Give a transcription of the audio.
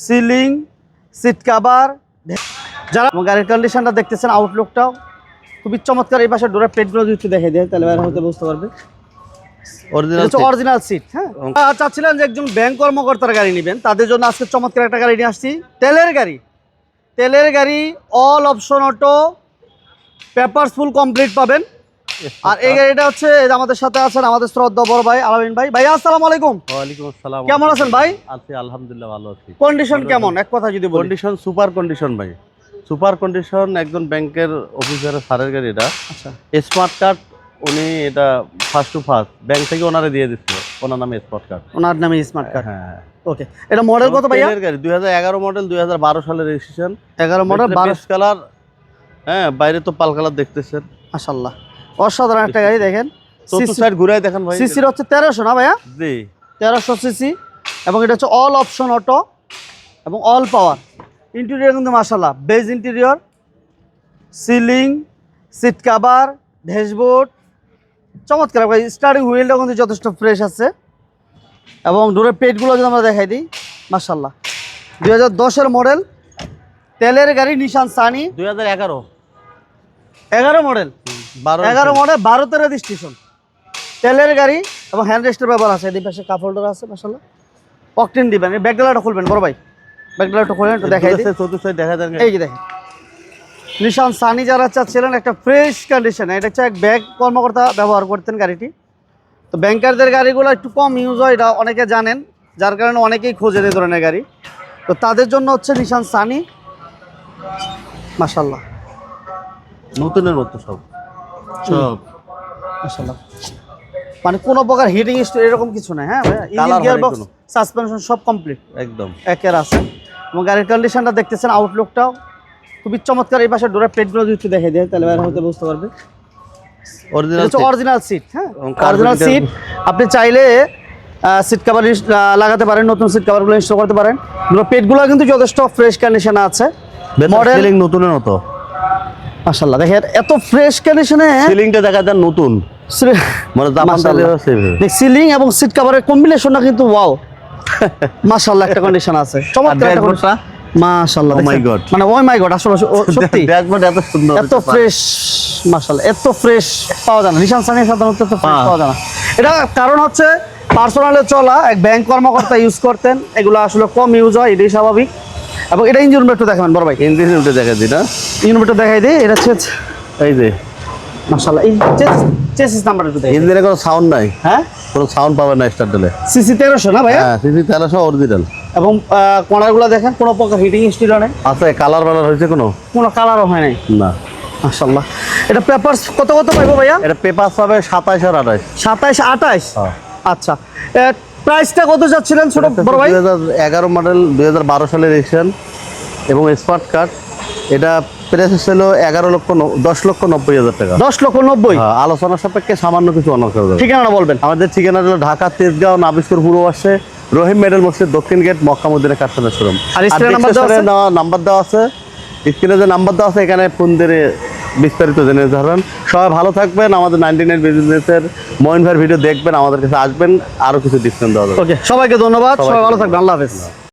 Ceiling, seat cover, যারা গাড়ির কন্ডিশনটা দেখতেছেন, আউটলুকটাও খুবই চমৎকার। এই পাশে ডোরের প্লেটগুলো যদি একটু দেখে দেয় তাহলে হয়তো বুঝতে পারবে অরিজিনাল সিট। হ্যাঁ, চাচ্ছিলেন যে একজন ব্যাংক কর্মকর্তার গাড়ি নেবেন, তাদের জন্য আজকে চমৎকার একটা গাড়ি নিয়ে আসছি। তেলের গাড়ি all option auto, papers full complete পাবেন। আর এই গাড়িটা হচ্ছে আমাদের সাথে আছেন আমাদের শ্রদ্ধা বড় ভাই আলামিন ভাই। ভাই আসসালামু আলাইকুম। ওয়ালাইকুম আসসালাম। কেমন আছেন ভাই? আছি আলহামদুলিল্লাহ, ভালো আছি। কন্ডিশন কেমন এক কথা যদি বলি? কন্ডিশন সুপার কন্ডিশন ভাই, সুপার কন্ডিশন। একজন ব্যাংকের অফিসারের স্যারের গাড়ি এটা। আচ্ছা, স্মার্ট কার্ড উনি এটা ফার্স্ট টু ফার্স্ট ব্যাংক থেকে ওনারে দিয়ে দিচ্ছিল, ওনার নামে স্মার্ট কার্ড। ওনার নামে স্মার্ট কার্ড। হ্যাঁ, ওকে। এটা মডেল কত ভাইয়া? তেলের গাড়ি 2011 মডেল, 2012 সালের রেজিস্ট্রেশন। 11 model, 12 colour. হ্যাঁ, বাইরে তো পাল কালার দেখতেছেন, মাশাআল্লাহ অসাধারণ একটা গাড়ি। দেখেন চতুর্থ সাইড ঘুরাই দেখেন ভাই। সিসির হচ্ছে 1300 না ভাইয়া? জি, 1300 সিসি। এবং এটা হচ্ছে অল অপশন অটো এবং অল পাওয়ার। ইন্টেরিয়র কিন্তু মাশাআল্লাহ beige interior, ceiling, seat cover, dashboard চমৎকার। স্টার্টিং হুইলটা কিন্তু যথেষ্ট ফ্রেশ আছে। এবং ডোরের পেটগুলো যদি আমরা দেখাই দিই, মাশাআল্লাহ 2010-এর মডেল তেলের গাড়ি, নিশান সানি। 11 মডেল, 12-তে রেজিস্ট্রেশন, তেলের গাড়ি এবং হ্যান্ড রেস্টের ব্যবহার আছে। এদিকে পাশে কাপ হোল্ডার আছে মাশাআল্লাহ। অকটেন দিবেন। ব্যাকডালাটা খুলবেন বড় ভাই, ব্যাকডালাটা খুলবেন একটু দেখাই দিই। চতুর্থ সাইড দেখা দেন। এই যে দেখেন নিশান সানি যারা চাচ্ছিলেন একটা ফ্রেশ কন্ডিশন, এটা হচ্ছে এক ব্যাংক কর্মকর্তা ব্যবহার করতেন গাড়িটি। তো ব্যাংকারদের গাড়িগুলো একটু কম ইউজ হয়, এটা অনেকে জানেন, যার কারণে অনেকেই খোঁজেন এই ধরনের গাড়ি। তো তাদের জন্য হচ্ছে নিশান সানি মাশাআল্লাহ নতুনের মতো সব মাশাআল্লাহ। মানে কোনো প্রকার হিটিং এরকম কিছু নাই। হ্যাঁ ভাই, ইঞ্জিন, গিয়ারবক্স, সাসপেনশন সব কমপ্লিট একদম একের আছে। এবং গাড়ির কন্ডিশনটা দেখতেছেন, আউটলুকটাও খুবই চমৎকার। এই পাশে ডোরের প্লেটগুলো যদি একটু দেখে দেয় তাহলে হয়তো বুঝতে পারবে অরিজিনাল সিট। হ্যাঁ, অরিজিনাল সিট। আপনি চাইলে সিট কভার লাগাতে পারেন, নতুন সিট কভারগুলো ইনস্টল করতে পারেন। পেটগুলো কিন্তু যথেষ্ট ফ্রেশ কন্ডিশনে আছে। মডেল সিলিং নতুনের মতো মাশাআল্লাহ। দেখেন এত ফ্রেশ কন্ডিশনে সিলিংটা দেখা যায় নতুন, মানে জাপান তেলের সিলিং এবং সিট কভারের কম্বিনেশনটা কিন্তু ওয়াও মাশাআল্লাহ একটা কন্ডিশন আছে। চমৎকার একটা কন্ডিশন মাশাআল্লাহ। ও মাই গড, মানে ও মাই গড, আসলে সত্যি ড্যাশবোর্ড এত সুন্দর, এত ফ্রেশ মাশাআল্লাহ, এত ফ্রেশ পাওয়া যায় না নিশান সানি সাধারণত, এত ফ্রেশ পাওয়া যায় না। এটা কারণ হচ্ছে পার্সোনালে চলা এক ব্যাংক কর্মকর্তা ইউজ করতেন, এগুলো আসলে কম ইউজ হয়, এটাই স্বাভাবিক। এবং এটা ইঞ্জিন রুমটা একটু দেখাবেন বড় ভাই। ইঞ্জিন রুমটা দেখা দিই না, ইঞ্জিন রুমটা দেখাই দিই। এটা হচ্ছে এই যে মাশাআল্লাহ এই চেসিস নাম্বারটা একটু দেখাই। ইঞ্জিনে কোনো সাউন্ড নাই। হ্যাঁ, কোনো সাউন্ড পাবেন না স্টার্ট দিলে। সিসি 1300 না ভাইয়া? হ্যাঁ, সিসি 1300 অরিজিনাল। এবং কর্নারগুলো দেখেন, কোনো প্রকার হিটিং স্টিলও নেই। আছে কালার বালার হয়েছে কোনো কালারও হয় নাই না মাশাআল্লাহ। এটা পেপারস কত পাইবো ভাইয়া? এটা পেপার পাবে 27 আর 28। 27, 28। হ্যাঁ। আচ্ছা, প্রাইসটা কত যাচ্ছিলেন ছোট বড় ভাই? 2011 মডেল, 2012 সালের রেজিস্ট্রেশন এবং স্মার্ট কার্ড। এটা প্রাইস ছিল 10,90,000 টাকা। 10,90,000। আলোচনা সাপেক্ষে সামান্য কিছু অনার করা যাবে। ঠিকানাটা বলবেন। আমাদের ঠিকানা হলো ঢাকা তেজগাঁও নাবিস্কর পূর্ব পাশে রহিম মেডেল মসজিদ দক্ষিণ গেট, মক্কা মদিনা কারখানা শোরুম। আর স্ক্রিনে নাম্বার দেওয়া আছে, স্ক্রিনে যে নাম্বার দেওয়া আছে এখানে ফোন দিয়ে বিস্তারিত জেনে নিতে পারবেন। সবাই ভালো থাকবেন। আমাদের 99 বিজনেসের মইন ভাইয়ের ভিডিও দেখবেন, আমাদের কাছে আসবেন, আরো কিছু ডিসকাউন্ট দেওয়া যাবে। ওকে, সবাইকে ধন্যবাদ, সবাই ভালো থাকবেন, আল্লাহ হাফেজ।